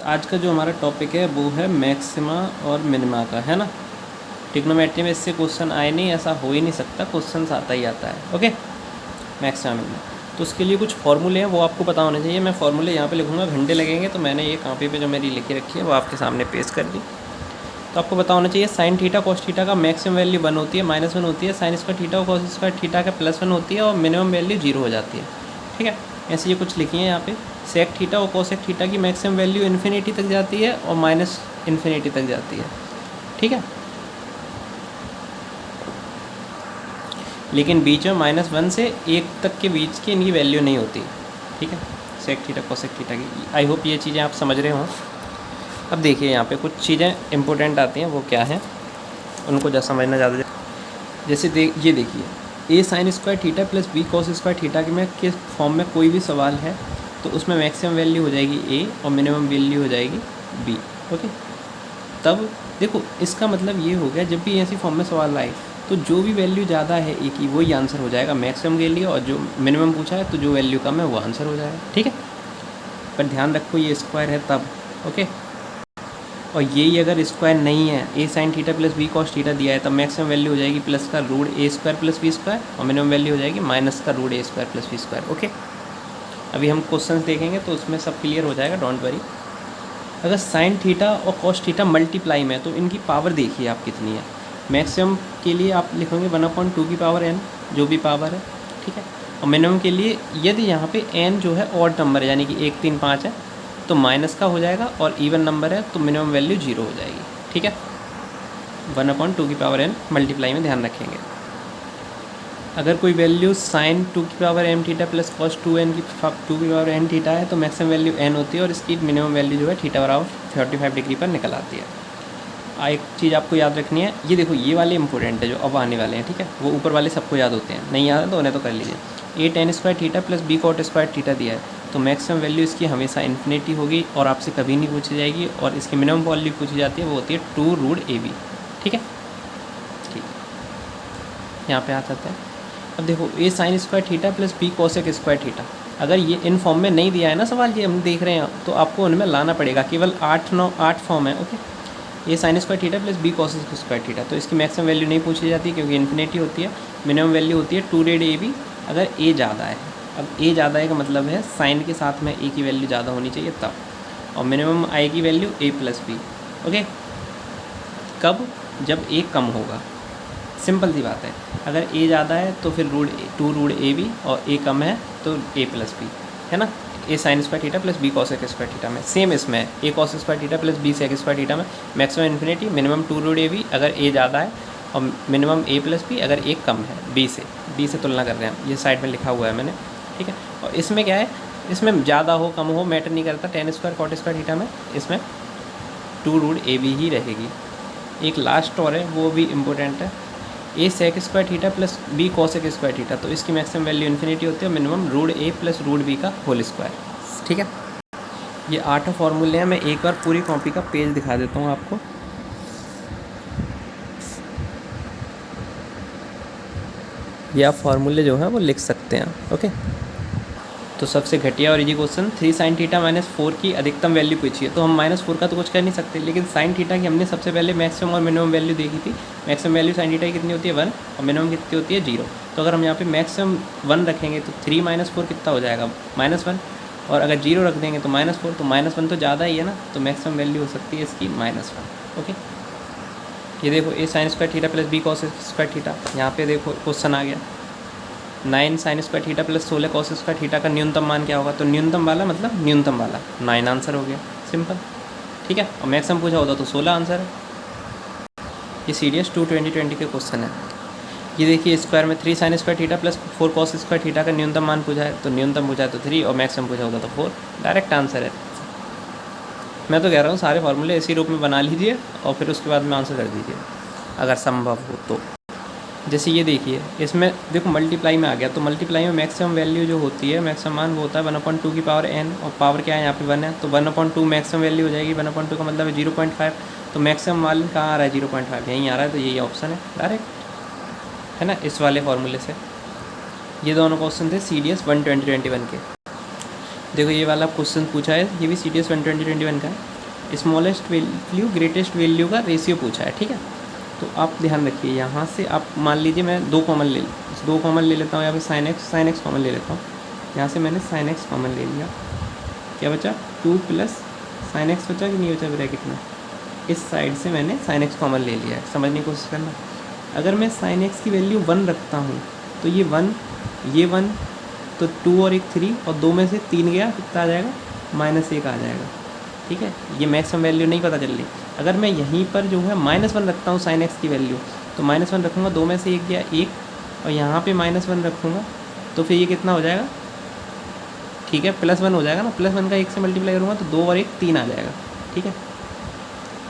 आज का जो हमारा टॉपिक है वो है मैक्सिमा और मिनिमा का, है ना। ट्रिग्नोमेट्री में इससे क्वेश्चन आए नहीं, ऐसा हो ही नहीं सकता, क्वेश्चन आता ही आता है। Okay, maxima minima. तो उसके लिए कुछ फॉर्मूले हैं, वो आपको पता होने चाहिए। मैं फॉर्मूले यहाँ पे लिखूँगा, घंटे लगेंगे, तो मैंने ये कॉपी पे जो मेरी लिखी रखी है वो आपके सामने पेश कर दी। तो आपको पता होना चाहिए साइन थीटा कॉस थीटा का मैक्सिमम वैल्यू 1 होती है, -1 होती है। साइन स्क्वायर थीटा और कॉस स्क्वायर थीटा का +1 होती है और मिनिमम वैल्यू 0 हो जाती है। ठीक है, ऐसे ये कुछ लिखिए यहाँ पे। सेक थीटा और कोसेक थीटा की मैक्सिमम वैल्यू इन्फिनिटी तक जाती है और माइनस इन्फिनिटी तक जाती है। ठीक है, लेकिन बीच में -1 से 1 तक के बीच की इनकी वैल्यू नहीं होती। ठीक है, सेक थीटा कोसेक थीटा की। आई होप ये चीज़ें आप समझ रहे हों। अब देखिए यहाँ पे कुछ चीज़ें इंपॉर्टेंट आती हैं, वो क्या हैं उनको जैसा समझना ज़्यादा। जैसे ये देखिए, A sine square theta plus B cos square theta के में किस फॉर्म में कोई भी सवाल है तो उसमें मैक्सिमम वैल्यू हो जाएगी ए और मिनिमम वैल्यू हो जाएगी बी। ओके, तब देखो इसका मतलब ये हो गया, जब भी ऐसी फॉर्म में सवाल आए तो जो भी वैल्यू ज़्यादा है ए की वही आंसर हो जाएगा मैक्सिमम के लिए, और जो मिनिमम पूछा है तो जो वैल्यू कम है वो आंसर हो जाएगा। ठीक है, पर ध्यान रखो ये स्क्वायर है तब। ओके, और यही अगर स्क्वायर नहीं है, A sine theta plus B cos theta दिया है, तब मैक्सिमम वैल्यू हो जाएगी प्लस का root A square plus B square, और मिनिमम वैल्यू हो जाएगी माइनस का root A square plus B square. Okay, अभी हम क्वेश्चन देखेंगे तो उसमें सब क्लियर हो जाएगा, डोंट वरी। अगर साइन थीटा और कॉस थीटा मल्टीप्लाई में, तो इनकी पावर देखिए आप कितनी है। मैक्सिमम के लिए आप लिखोगे 1/2 की पावर n, जो भी पावर है। ठीक है, और मिनिमम के लिए यदि यहाँ पे n जो है ऑड नंबर है, यानी कि 1 3 5 है, तो माइनस का हो जाएगा, और इवन नंबर है तो मिनिमम वैल्यू 0 हो जाएगी। ठीक है, 1/2 की पावर n मल्टीप्लाई में ध्यान रखेंगे। अगर कोई वैल्यू साइन 2 की power m theta plus cos 2n की 2 की पावर n थीटा है तो मैक्सिमम वैल्यू n होती है, और इसकी मिनिमम वैल्यू जो है थीटा बराबर 45 डिग्री पर निकल आती है। एक चीज़ आपको याद रखनी है, ये देखो ये वाले इंपॉर्टेंट है जो अब आने वाले हैं। ठीक है, वो ऊपर वाले सबको याद होते हैं, नहीं याद है तो उन्हें तो कर लीजिए। A tan square theta plus b cot square theta दिया है, तो मैक्सिमम वैल्यू इसकी हमेशा इन्फिनिटी होगी और आपसे कभी नहीं पूछी जाएगी, और इसकी मिनिमम वैल्यू पूछी जाती है वो होती है 2 रूट ए बी। ठीक है, ठीक, यहाँ पे आ जाता है। अब देखो A sine square theta plus B cosec square theta, अगर ये इन फॉर्म में नहीं दिया है ना सवाल, ये हम देख रहे हैं, तो आपको उनमें लाना पड़ेगा। केवल 8 फॉर्म है। ओके, ये sine square theta plus B cosec square theta, तो इसकी मैक्सिमम वैल्यू नहीं पूछी जाती क्योंकि इन्फिनिटी होती है। मिनिमम वैल्यू होती है 2 रेड ए बी, अगर ए ज़्यादा है। अब ए ज़्यादा है का मतलब है साइन के साथ में ए की वैल्यू ज़्यादा होनी चाहिए तब, और मिनिमम आएगी वैल्यू ए प्लस बी। ओके, कब? जब ए कम होगा। सिंपल सी बात है, अगर ए ज़्यादा है तो फिर 2 रूट ए बी, और ए कम है तो ए प्लस बी, है ना। A sine square theta plus B cosec square theta में सेम इसमें A cos square theta plus B sec square theta में maximum infinity, minimum 2 root A B अगर ए ज़्यादा है, और मिनिमम ए प्लस बी अगर ए कम है बी से तुलना कर रहे हैं, ये साइड में लिखा हुआ है मैंने। ठीक है, और इसमें क्या है, इसमें ज़्यादा हो कम हो मैटर नहीं करता। tan square cot square theta में इसमें 2 रूट ए बी ही रहेगी। एक लास्ट और है, वो भी इम्पोर्टेंट है। A sec square theta plus B cosec square theta, तो इसकी मैक्सिमम वैल्यू इन्फिनिटी होती है, minimum root A plus root B का होल स्क्वायर। ठीक है, ये 8 फॉर्मूले हैं। मैं एक बार पूरी कॉपी का पेज दिखा देता हूँ आपको। ये आप फॉर्मूले जो हैं वो लिख सकते हैं। ओके, तो सबसे घटिया और इजी क्वेश्चन, 3 साइन थीटा -4 की अधिकतम वैल्यू पूछी है। तो हम -4 का तो कुछ कर नहीं सकते, लेकिन साइन थीटा की हमने सबसे पहले मैक्सिमम और मिनिमम वैल्यू देखी थी। मैक्सिमम वैल्यू साइन थीटा की कितनी होती है 1, और मिनिमम कितनी होती है 0। तो अगर हम यहाँ पे मैक्सिमम 1 रखेंगे तो 3 - 4 कितना हो जाएगा -1, और अगर 0 रख देंगे तो -4, तो -1 तो ज़्यादा ही है ना, तो मैक्सिमम वैल्यू हो सकती है इसकी -1। ओके, ये देखो A sine square theta plus B cos square theta, यहाँ पे देखो क्वेश्चन आ गया 9 sine square theta plus 16 cos square theta का न्यूनतम मान क्या होगा, तो न्यूनतम वाला मतलब न्यूनतम वाला 9 आंसर हो गया, सिंपल। ठीक है, और मैक्सिमम पूछा होता तो 16 आंसर है। ये सीडीएस 2 2020 के क्वेश्चन है। ये देखिए स्क्वायर में 3 sign square theta plus 4 cos square theta का न्यूनतम मान पूछा है, तो न्यूनतम पूछा है तो 3, और मैक्सिमम पूछा होता तो 4, डायरेक्ट आंसर है। मैं तो कह रहा हूँ सारे फार्मूले इसी रूप में बना लीजिए और फिर उसके बाद में आंसर कर दीजिए अगर संभव हो तो। जैसे ये देखिए, इसमें देखो मल्टीप्लाई में आ गया, तो मल्टीप्लाई में मैक्सिमम वैल्यू जो होती है, मैक्सिमम मान वो होता है 1/2 की पावर n, और पावर क्या है यहाँ पे 1 है, तो 1/2 मैक्सिमम वैल्यू हो जाएगी। 1/2 का मतलब है 0.5, तो मैक्सिमम मान कहाँ आ रहा है 0.5, यहीं आ रहा है, तो यही ऑप्शन है डायरेक्ट, है ना, इस वाले फार्मूले से। ये दोनों क्वेश्चन थे CDS 1 2021 के। देखो ये वाला क्वेश्चन पूछा है, ये भी CDS 1 2021 का है। स्मॉलेस्ट वैल्यू ग्रेटेस्ट वैल्यू का रेशियो पूछा है, ठीक है। तो आप ध्यान रखिए, यहाँ से आप मान लीजिए मैं दो कॉमन ले लेता हूँ, यहाँ पे साइन एक्स कॉमन ले लेता हूँ। यहाँ से मैंने साइन एक्स कॉमन ले लिया, क्या बचा 2 प्लस साइन एक्स बचा कि नहीं बचा ब्रैकेट में। इस साइड से मैंने साइन एक्स कॉमन ले लिया है, समझने की कोशिश करना। अगर मैं साइन एक्स की वैल्यू 1 रखता हूँ तो ये 1 तो 2 और 1 3 और 2 में से 3 गया, कितना आ जाएगा -1 आ जाएगा, ठीक है। ये मैक्सिमम वैल्यू नहीं पता चल रही। अगर मैं यहीं पर जो है -1 रखता हूँ साइन एक्स की वैल्यू, तो -1 रखूँगा, 2 में से 1 गया 1, और यहाँ पे -1 रखूँगा तो फिर ये कितना हो जाएगा, ठीक है, +1 हो जाएगा ना। +1 का 1 से मल्टीप्लाई करूँगा तो 2 और 1 3 आ जाएगा, ठीक है।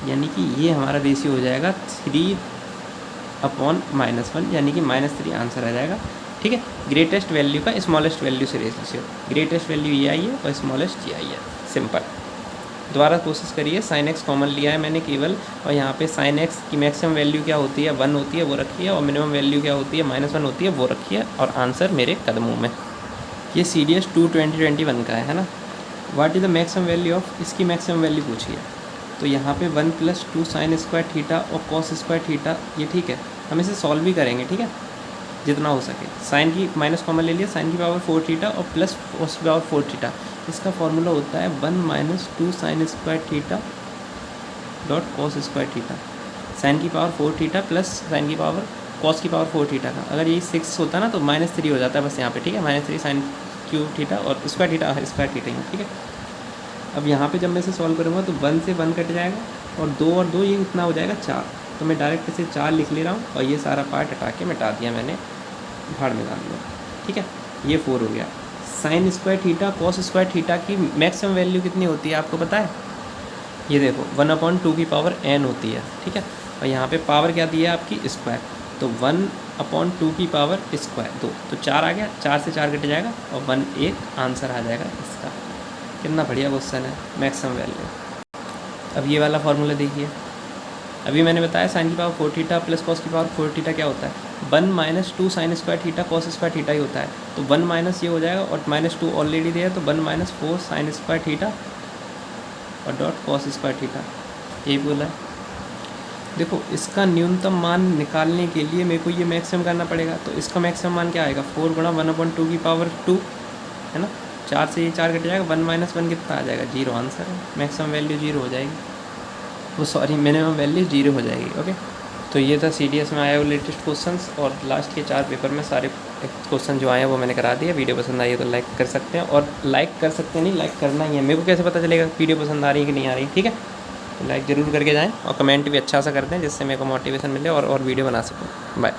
यानी कि ये हमारा रेशियो हो जाएगा 3/-1, यानी कि -3 आंसर आ जाएगा, ठीक है। ग्रेटेस्ट वैल्यू का स्मॉलेस्ट वैल्यू से रेशियो, ग्रेटेस्ट वैल्यू ये आई है और स्मॉलेस्ट ये आई है, सिंपल। दोबारा कोशिश करिए, साइन एक्स कॉमन लिया है मैंने केवल, और यहाँ पे साइन एक्स की मैक्सिमम वैल्यू क्या होती है 1 होती है, वो रखी है, और मिनिमम वैल्यू क्या होती है -1 होती है, वो रखी है, और आंसर मेरे कदमों में। ये CDS 2 2021 का है ना। What is the maximum value of, इसकी मैक्सिमम वैल्यू पूछी है। तो यहाँ पे 1 + 2 साइन स्क्वायर थीटा और कॉस स्क्वायर थीटा, ये ठीक है, हम इसे सॉल्व भी करेंगे, ठीक है, जितना हो सके। साइन की माइनस कॉमन ले लिया, साइन की पावर 4 थीटा और प्लस कॉस की पावर 4 थीटा। इसका फॉर्मूला होता है 1 - 2 sine square theta dot cos square theta. Sine की पावर 4 थीटा प्लस साइन की पावर कॉस की पावर 4 थीटा का, अगर ये 6 होता ना तो -3 हो जाता है बस यहाँ पे, ठीक है। -3 साइन क्यूब थीटा और स्क्वायर थीटा स्क्वायर थीटा, ठीक है। अब यहाँ पे जब मैं इसे सॉल्व करूँगा तो 1 से 1 कट जाएगा, और 2 और 2 ये कितना हो जाएगा 4। तो मैं डायरेक्ट इसे 4 लिख ले रहा हूँ, और ये सारा पार्ट हटा के मिटा दिया मैंने, भाड़ में डाल दिया, ठीक है। ये 4 हो गया। Sign square theta cos square theta की मैक्सिमम वैल्यू कितनी होती है आपको पता है? ये देखो 1/2 की पावर n होती है, ठीक है। और यहाँ पे पावर क्या दी है आपकी स्क्वायर, तो 1/2 की पावर स्क्वायर 2, तो 4 आ गया, 4 से 4 कट जाएगा और 1 1 आंसर आ जाएगा इसका। कितना बढ़िया क्वेश्चन है, मैक्सिमम वैल्यू। अब ये वाला फार्मूला देखिए, अभी मैंने बताया साइन की पावर 4 थीटा प्लस कॉस की पावर 4 थीटा क्या होता है, 1 - 2 sine square theta cos square theta ही होता है। तो 1 माइनस ये हो जाएगा, और -2 ऑलरेडी दिया है, तो 1 - 4 साइन स्क्वायर थीटा और डॉट कॉस स्क्वायर थीटा, यही बोला है। देखो इसका न्यूनतम मान निकालने के लिए मेरे को ये मैक्सिमम करना पड़ेगा, तो इसका मैक्सिमम मान क्या आएगा 4 × 1/2 की पावर 2, है ना। 4 से ये 4 कट जाएगा, 1 - 1 कितना आ जाएगा 0 आंसर है। मैक्सिमम वैल्यू 0 हो जाएगी, वो सॉरी मिनिमम वैल्यू 0 हो जाएगी, ओके। तो ये था CDS में आया वो लेटेस्ट क्वेश्चंस, और लास्ट के 4 पेपर में सारे क्वेश्चन जो आए हैं वो मैंने करा दिया। वीडियो पसंद आई है तो लाइक कर सकते हैं, और लाइक कर सकते हैं नहीं, लाइक करना ही है। मेरे को कैसे पता चलेगा वीडियो पसंद आ रही है कि नहीं आ रही, ठीक है। तो लाइक ज़रूर करके जाएँ, और कमेंट भी अच्छा सा करते हैं जिससे मेरे को मोटिवेशन मिले और वीडियो बना सकूँ। बाय।